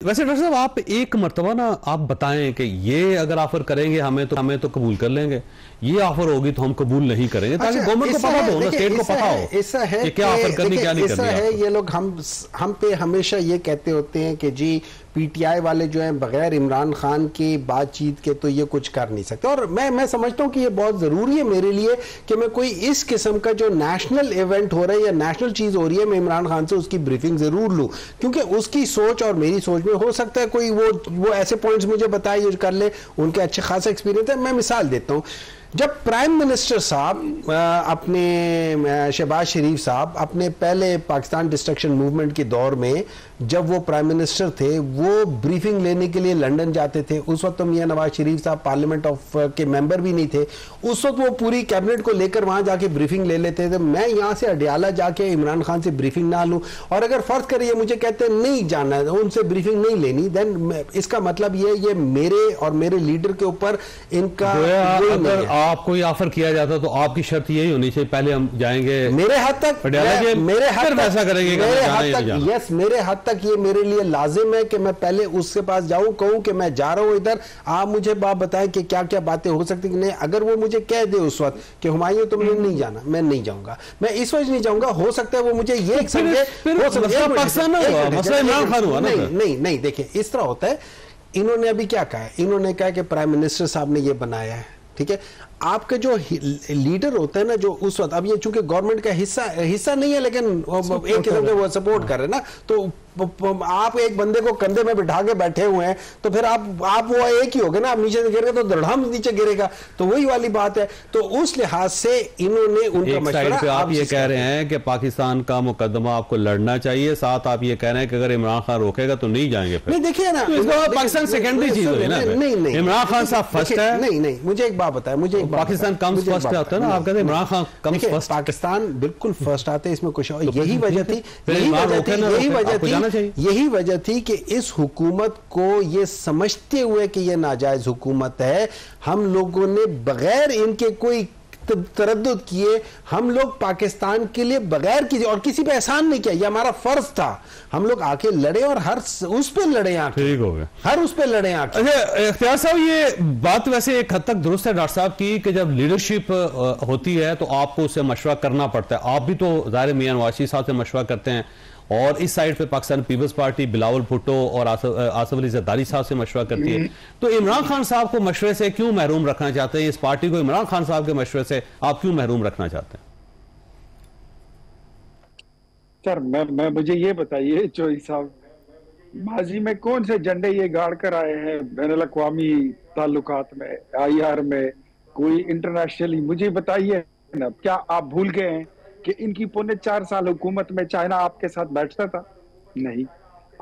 वैसे डॉक्टर साहब आप एक मर्तबा ना आप बताएं कि ये अगर ऑफर करेंगे हमें तो कबूल कर लेंगे, ये ऑफर होगी तो हम कबूल नहीं करेंगे, ताकि गवर्नमेंट को पता हो ना, स्टेट को पता हो ऐसा है कि क्या ऑफर करनी क्या नहीं करनी है। ये लोग हम पे हमेशा ये कहते होते हैं कि जी पीटीआई वाले जो हैं बगैर इमरान खान की बातचीत के तो ये कुछ कर नहीं सकते। और मैं समझता हूँ कि ये बहुत जरूरी है मेरे लिए कि मैं कोई इस किस्म का जो नेशनल इवेंट हो रहा है या नेशनल चीज हो रही है, मैं इमरान खान से उसकी ब्रीफिंग जरूर लूं, क्योंकि उसकी सोच और मेरी सोच में हो सकता है कोई वो ऐसे पॉइंट्स मुझे बताए जो कर ले, उनके अच्छे खासा एक्सपीरियंस है। मैं मिसाल देता हूँ, जब प्राइम मिनिस्टर साहब अपने शहबाज शरीफ साहब अपने पहले पाकिस्तान डिस्ट्रक्शन मूवमेंट के दौर में जब वो प्राइम मिनिस्टर थे, वो ब्रीफिंग लेने के लिए लंदन जाते थे। उस वक्त तो मियां नवाज शरीफ साहब पार्लियामेंट ऑफ के मेंबर भी नहीं थे, उस वक्त वो पूरी कैबिनेट को लेकर वहां जाके ब्रीफिंग ले लेते थे। मैं यहां से अडियाला जाके इमरान खान से ब्रीफिंग ना लूं, और अगर फर्ज करिए मुझे कहते नहीं जाना है, उनसे ब्रीफिंग नहीं लेनी, देन इसका मतलब ये मेरे और मेरे लीडर के ऊपर इनका आप कोई ऑफर किया जाता तो आपकी शर्त यही होनी चाहिए, पहले हम जाएंगे मेरे हद तक, मेरे हद तक ऐसा करेंगे, मेरे हद तक ये मेरे लिए लाजिम है कि मैं पहले उसके पास जाऊं, कहूं कि मैं जा रहा हूं इधर, आप मुझे बात बताएं कि क्या क्या बातें हो सकती कि नहीं। अगर वो मुझे कह दे उस वक्त कि हुमायूं तुमने नहीं जाना, मैं नहीं जाऊंगा, मैं इस वजह नहीं जाऊंगा। हो सकता है वो मुझे ये समझे, नहीं देखिए इस तरह होता है। इन्होंने अभी क्या कहा है, इन्होंने कहा कि प्राइम मिनिस्टर साहब ने ये बनाया है, ठीक है। आपके जो लीडर होते हैं ना, जो उस वक्त, अब ये चूंकि गवर्नमेंट का हिस्सा नहीं है, लेकिन एक किस्म के वो सपोर्ट कर रहे हैं ना, तो आप एक बंदे को कंधे में बिठा के बैठे हुए हैं, तो फिर आप वो एक ही होगे ना, आप नीचे से गिरेगा तो धड़ाम नीचे गिरेगा, तो वही वाली बात है। तो उस लिहाज से इन्होंने उनका मशवरा, आप ये कह रहे हैं कि पाकिस्तान का मुकदमा आपको लड़ना चाहिए, साथ आप ये कह रहे हैं कि अगर इमरान खान रोकेगा तो नहीं जाएंगे। नहीं देखिए ना, पाकिस्तान सेकेंडरी चीज है ना, नहीं इमरान खान साहब फर्स्ट है। नहीं मुझे एक बात बताया, मुझे पाकिस्तान कम्स फर्स्ट आता है ना, आप कहते हैं इमरान खान कम्स फर्स्ट, पाकिस्तान बिल्कुल फर्स्ट आते हैं, इसमें कुछ यही वजह थी कि इस हुकूमत को ये समझते हुए कि ये नाजायज हुकूमत है, हम लोगों ने बगैर इनके कोई तरद्दुद किए, हम लोग पाकिस्तान के लिए बगैर किसी और किसी पे एहसान नहीं किया, ये हमारा फर्ज था, हम लोग आके लड़े और हर उस पे लड़े आके, ठीक हो गए, हर उस पे लड़े आके। अच्छा इख्तियार साहब, ये बात वैसे एक हद तक दुरुस्त है डॉक्टर साहब की कि जब लीडरशिप होती है तो आपको उससे मशवरा करना पड़ता है। आप भी तो ज़ाहिर मियां नवाज शरीफ साहब से मशवरा करते हैं, और इस साइड पे पाकिस्तान पीपल्स पार्टी बिलावल भुट्टो और आसिफ अली जरदारी साहब से मशवरा करती है। तो इमरान खान साहब को मशवरे से क्यों महरूम रखना चाहते हैं, इस पार्टी को इमरान खान साहब के मशवरे से आप क्यों महरूम रखना चाहते हैं? सर मैं मुझे ये बताइए चौधरी साहब, माजी में कौन से झंडे ये गाड़ कर आए हैं बैनुल अक़वामी ताल्लुकात में, IR में, कोई इंटरनेशनली, मुझे बताइए ना। क्या आप भूल गए हैं कि इनकी पौने 4 साल हुकूमत में चाइना आपके साथ बैठता था? नहीं,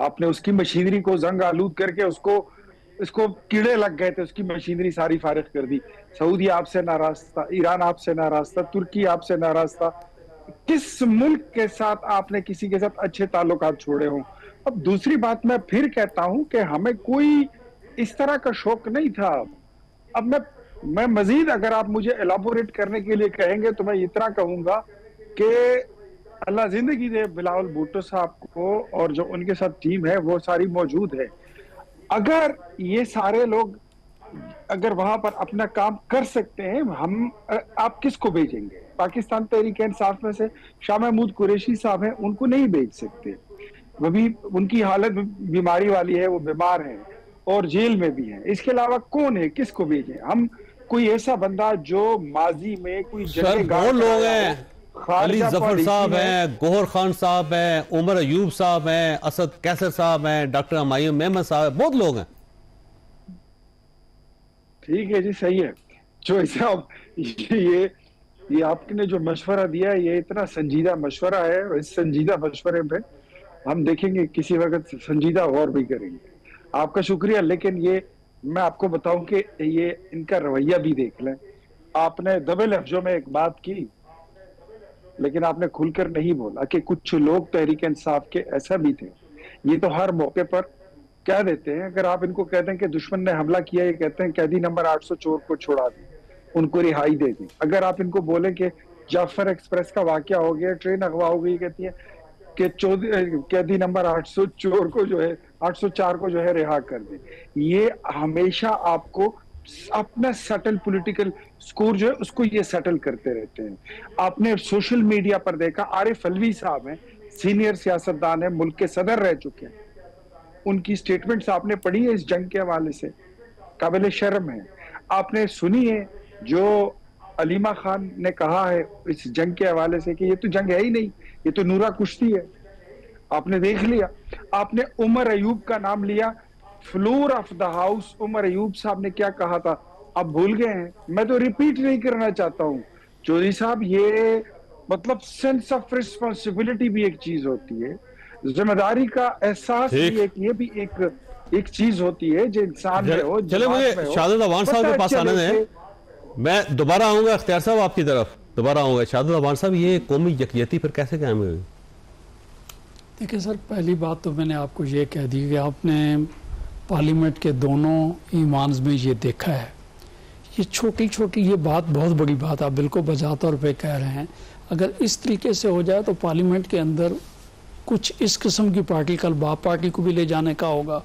आपने उसकी मशीनरी को जंग आलूद करके उसको कीड़े लग गए थे, उसकी मशीनरी सारी फारिग कर दी। सऊदी आपसे नाराज था, ईरान आपसे नाराज था, तुर्की आपसे नाराज था। किस मुल्क के साथ आपने किसी के साथ अच्छे ताल्लुकात छोड़े हों? अब दूसरी बात मैं फिर कहता हूं कि हमें कोई इस तरह का शौक नहीं था। अब मैं मजीद अगर आप मुझे एलाबोरेट करने के लिए कहेंगे तो मैं इतना कहूंगा कि अल्लाह जिंदगी दे बिलावल भुट्टो साहब को, और जो उनके साथ टीम है वो सारी मौजूद है। अगर ये सारे लोग अगर वहां पर अपना काम कर सकते हैं, आप किसको भेजेंगे? पाकिस्तान तहरीक इंसाफ में से शाह महमूद कुरैशी साहब हैं, उनको नहीं भेज सकते, वो भी उनकी हालत बीमारी वाली है, वो बीमार हैं और जेल में भी हैं। इसके अलावा कौन है, किसको भेजें हम? कोई ऐसा बंदा जो माजी में कोई लोग हैं, अली जफर साहब हैं, गोहर खान साहब हैं, उमर अयूब साहब हैं, असद कैसर साहब हैं, डॉक्टर हुमायूं मेमन साहब, बहुत लोग हैं। ठीक है जी, सही है। जो साहब ये आपने जो मशवरा दिया है, ये इतना संजीदा मशवरा है, और इस संजीदा मशवरे पे हम देखेंगे किसी वक्त संजीदा गौर भी करेंगे। आपका शुक्रिया। लेकिन ये मैं आपको बताऊं कि ये इनका रवैया भी देख लें। आपने दबे लफ्जों में एक बात की, लेकिन आपने खुलकर नहीं बोला कि कुछ लोग तहरीक इंसाफ के ऐसा भी थे। ये तो हर मौके पर कह देते हैं। अगर आप इनको कहते हैं कि दुश्मन ने हमला किया, ये कहते हैं कैदी नंबर 800 चोर को छोड़ा दी, उनको रिहाई दे दी। अगर आप इनको बोले कि जाफर एक्सप्रेस का वाकया हो गया, ट्रेन अगवा हो गई, कहती है कि कैदी नंबर 800 चोर को जो है 804 को जो है रिहा कर दें। ये हमेशा आपको अपना सटल पॉलिटिकल स्कोर जो है उसको ये सेटल करते रहते हैं। आपने सोशल मीडिया पर देखा, आरिफ अलवी साहब हैं, सीनियर सियासतदान है, मुल्क के सदर रह चुके हैं, उनकी स्टेटमेंट्स आपने पढ़ी है इस जंग के हवाले से, काबिल शर्म है। आपने सुनी है जो अलीमा खान ने कहा है इस जंग के हवाले से कि ये तो जंग है ही नहीं, ये तो नूरा कुश्ती है, आपने देख लिया। आपने उमर अयूब का नाम लिया, floor of the house Umar Ayub साहब ने क्या कहा था, आप भूल गए हैं। मैं तो रिपीट नहीं करना चाहता हूं चौधरी साहब, ये मतलब सेंस ऑफ रिस्पॉन्सिबिलिटी भी एक चीज होती है, जिम्मेदारी का एहसास भी एक एक चीज होती है जो इंसान में हो। चले मुझे शाहदत अवान साहब के पास आने दें, मैं दोबारा आऊंगा अख्तियार साहब आपकी तरफ, दोबारा आऊंगा। शाहदत अवान साहब, ये कौमी यकजहती फिर कैसे कायम हुई? देखिए सर, पहली बात तो मैंने आपको ये कह दी कि आपने पार्लियामेंट के दोनों ईमान्स में ये देखा है, ये छोटी छोटी ये बात बहुत बड़ी बात आप बिल्कुल बजा तौर पे कह रहे हैं। अगर इस तरीके से हो जाए तो पार्लियामेंट के अंदर कुछ इस किस्म की पार्टी, कल बाप पार्टी को भी ले जाने का होगा,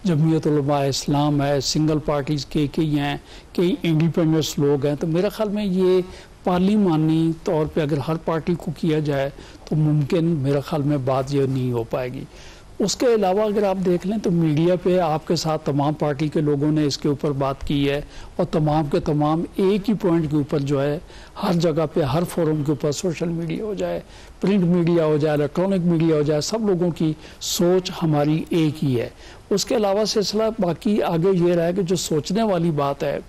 जमीयत उलमा इस्लाम है, सिंगल पार्टीज कई हैं, कई इंडिपेंडेंट्स लोग हैं, तो मेरा ख्याल में ये पार्लिमानी तौर पे अगर हर पार्टी को किया जाए तो मुमकिन मेरा ख्याल में बात ये नहीं हो पाएगी। उसके अलावा अगर आप देख लें तो मीडिया पे आपके साथ तमाम पार्टी के लोगों ने इसके ऊपर बात की है, और तमाम के तमाम एक ही पॉइंट के ऊपर जो है हर जगह पे, हर फोरम के ऊपर, सोशल मीडिया हो जाए, प्रिंट मीडिया हो जाए, इलेक्ट्रॉनिक मीडिया हो जाए, सब लोगों की सोच हमारी एक ही है। उसके अलावा सिलसिला बाकी आगे ये रहा है कि जो सोचने वाली बात है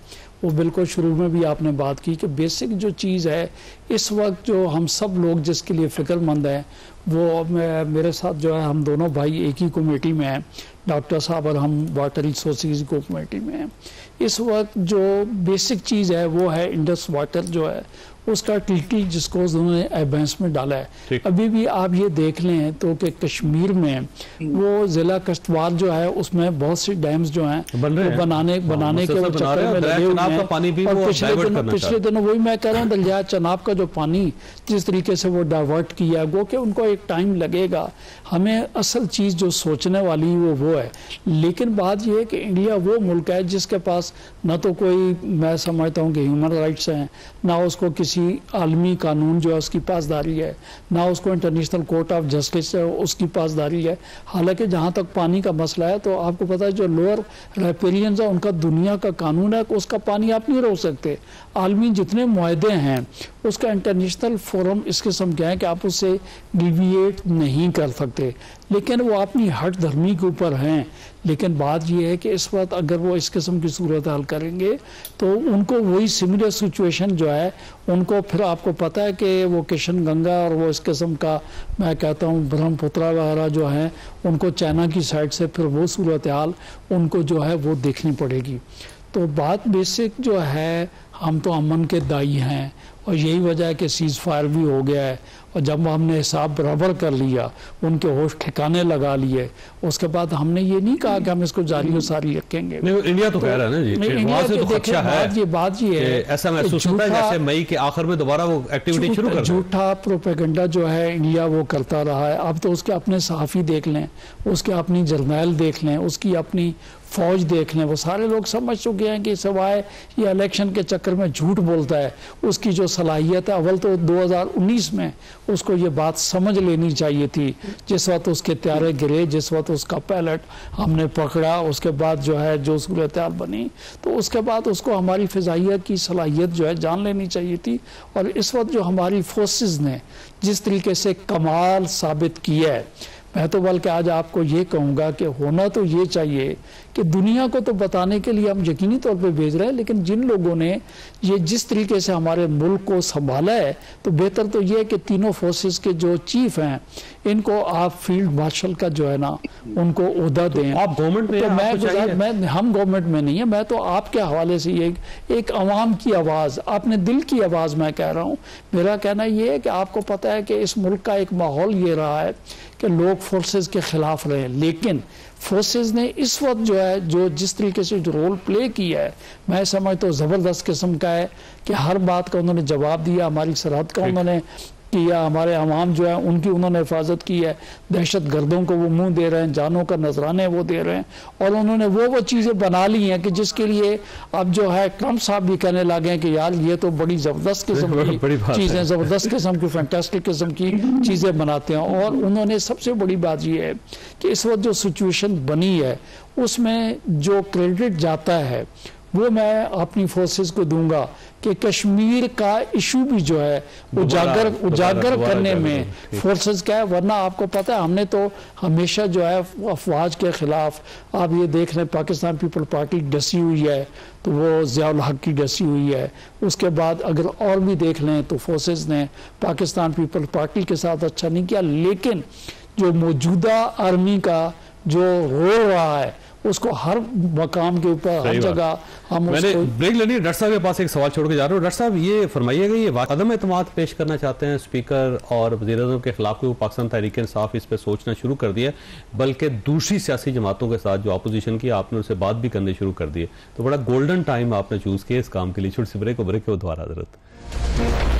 वो बिल्कुल शुरू में भी आपने बात की कि बेसिक जो चीज़ है इस वक्त जो हम सब लोग जिसके लिए फ़िक्रमंद हैं, वो मेरे साथ जो है हम दोनों भाई एक ही कमेटी में हैं, डॉक्टर साहब और हम वाटर रिसोर्सेज को कमेटी में हैं। इस वक्त जो बेसिक चीज़ है वो है इंडस वाटर जो है उसका ट्रीटी जिसको उन्होंने एबेंस में डाला है। अभी भी आप ये देख लें तो कि कश्मीर में वो जिला कश्तवार जो है उसमें बहुत सी डैम्स जो हैं बनाने के चक्कर में लगे हुए हैं, और पिछले दिनों वही मैं कह रहा हूँ, दरिया चनाब का जो पानी जिस तरीके से वो डाइवर्ट किया गो कि उनको एक टाइम लगेगा। हमें असल चीज़ जो सोचने वाली वो है, लेकिन बात यह है कि इंडिया वो मुल्क है जिसके पास न तो कोई, मैं समझता हूँ कि ह्यूमन राइट्स हैं, ना उसको किसी आलमी कानून जो है उसकी पासदारी है, ना उसको इंटरनेशनल कोर्ट ऑफ जस्टिस है उसकी पासदारी है। हालांकि जहाँ तक पानी का मसला है तो आपको पता है जो लोअर राइपेरियंस है उनका दुनिया का कानून है कि उसका पानी आप नहीं रोक सकते। आलमी जितने मुआहदे हैं उसका इंटरनेशनल फोरम इस किस्म के हैं कि आप उससे डिविएट नहीं कर सकते, लेकिन वो अपनी हट धर्मी के ऊपर हैं। लेकिन बात यह है कि इस वक्त अगर वो इस किस्म की सूरत हाल करेंगे तो उनको वही सिमिलर सिचुएशन जो है उनको फिर आपको पता है कि वो किशन गंगा और वो इस किस्म का, मैं कहता हूँ ब्रह्मपुत्रा वगैरह जो है उनको चाइना की साइड से फिर वो सूरत हाल उनको जो है वो देखनी पड़ेगी। तो बात बेसिक जो है, हम तो अमन के दाई हैं और यही वजह है कि सीज़ फायर भी हो गया है, और जब हमने हिसाब बराबर कर लिया, उनके होश ठिकाने लगा लिए, उसके बाद हमने ये नहीं कहा कि हम इसको जारी और सारी रखेंगे। नहीं, इंडिया तो कह रहा है ना जी, इंडिया से तो खदशा है। बात ये है, ऐसा महसूस होता है जैसे मई के आखिर में दोबारा वो एक्टिविटी शुरू कर, झूठा प्रोपेगेंडा जो है इंडिया वो करता रहा है। अब तो उसके अपने सहाफ़ी देख लें, उसके अपनी जर्नैल देख लें, उसकी अपनी फौज देख लें, वो सारे लोग समझ चुके हैं कि सिवाय ये इलेक्शन के चक्कर में झूठ बोलता है, उसकी जो सलाहियत है, अव्वल तो 2019 में उसको ये बात समझ लेनी चाहिए थी, जिस वक्त उसके त्यारे गिरे, जिस वक्त उसका पैलेट हमने पकड़ा, उसके बाद जो है जो सूरत हाल बनी, तो उसके बाद उसको हमारी फ़िज़ाइया की सलाहियत जो है जान लेनी चाहिए थी। और इस वक्त जो हमारी फोर्सेस ने जिस तरीके से कमाल साबित किया है, मैं तो बल्कि आज आपको ये कहूँगा कि होना तो ये चाहिए कि दुनिया को तो बताने के लिए हम यकीनी तौर पे भेज रहे हैं, लेकिन जिन लोगों ने ये जिस तरीके से हमारे मुल्क को संभाला है, तो बेहतर तो ये है कि तीनों फोर्सेस के जो चीफ हैं इनको आप फील्ड मार्शल का जो है ना उनको ओहदा दें। आप गवर्नमेंट में, तो मैं हम गवर्नमेंट में नहीं है, मैं तो आपके हवाले से ये एक अवाम की आवाज़, अपने दिल की आवाज़ मैं कह रहा हूँ। मेरा कहना ये है कि आपको पता है कि इस मुल्क का एक माहौल ये रहा है कि लोग फोर्सेस के खिलाफ रहे, लेकिन फोर्सेस ने इस वक्त जो है जो जिस तरीके से जो रोल प्ले किया है, मैं समझता हूँ ज़बरदस्त किस्म का है कि हर बात का उन्होंने जवाब दिया, हमारी सरहद का उन्होंने किया, हमारे अवाम जो है उनकी उन्होंने हिफाजत की है, दहशत गर्दों को वो मुंह दे रहे हैं, जानों का नजराने वो दे रहे हैं, और उन्होंने वो चीज़ें बना ली हैं कि जिसके लिए अब जो है ट्रम्प साहब भी कहने लगे हैं कि यार ये तो बड़ी ज़बरदस्त किस्म की चीज़ें, ज़बरदस्त किस्म की फैंटास्टिक किस्म की चीज़ें बनाते हैं। और उन्होंने सबसे बड़ी बात ये है कि इस वक्त जो सिचुएशन बनी है उसमें जो क्रेडिट जाता है वो मैं अपनी फोर्सेस को दूंगा कि कश्मीर का इशू भी जो है उजागर करने में फोर्सेस का है। वरना आपको पता है हमने तो हमेशा जो है अफवाज के खिलाफ, आप ये देख रहे हैं पाकिस्तान पीपल पार्टी डसी हुई है तो वो ज़ियाउल हक की डसी हुई है, उसके बाद अगर और भी देख लें तो फोर्सेस ने पाकिस्तान पीपल पार्टी के साथ अच्छा नहीं किया। लेकिन जो मौजूदा आर्मी का जो रोल रहा है उसको हर मकाम के ऊपर हर जगह हम मैंने ब्रेक लेनी है। डॉक्टर साहब के पास एक सवाल छोड़ के जा रहा हूँ। डॉक्टर साहब ये फरमाइएगा, ये अदम एतमाद पेश करना चाहते हैं स्पीकर और वज़ीर-ए-आज़म के खिलाफ, वो पाकिस्तान तहरीक इंसाफ इस पर सोचना शुरू कर दिया, बल्कि दूसरी सियासी जमातों के साथ जो अपोजिशन की आपने उनसे बात भी करनी शुरू कर दी है। तो बड़ा गोल्डन टाइम आपने चूज किया इस काम के लिए। छोटी सी ब्रेक को दोबारा हजरत।